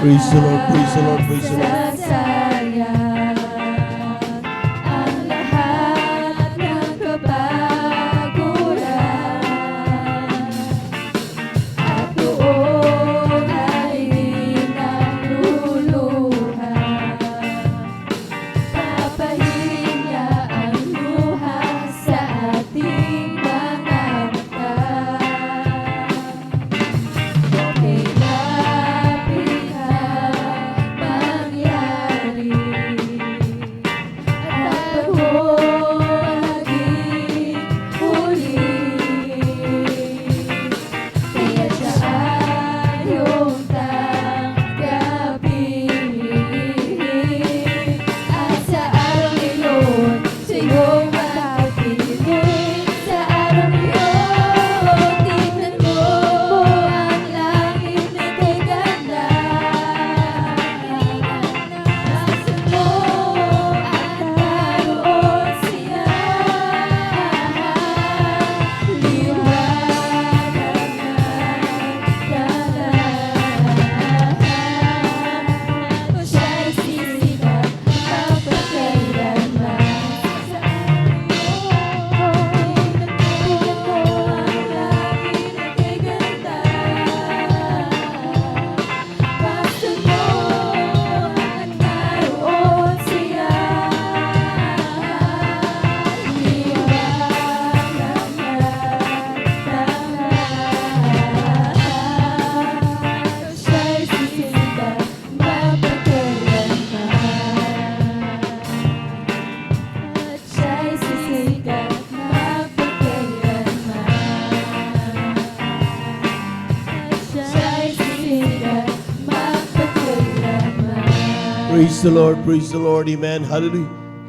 Praise the Lord, praise the Lord, praise the Lord. Sasayang ang lahat ng kapaguran at doon ay naluluhan. Papahinga ang luha sa ating mga mata. Okay lapit na mangyari at pagbahagi uli. Kaya siya ayong tanggapin at sa araw ngayon sa iyong matapiling. Sa araw ngayon tignan mo ang langit na kay ganda. Nasa mo at naroon siya. Liwanag ng kalangitan. O siya'y sisikat mapagkailanman. Sa araw ngayon tignan mo ang langit na kay ganda. Basta mo at naroon siya. Liwanag ng kalangitan. Siya'y sisikat mapagkailanman. At siya'y sisikat mapagkailanman. At siya'y sisikat mapagkailanman. Praise the Lord, amen. Hallelujah.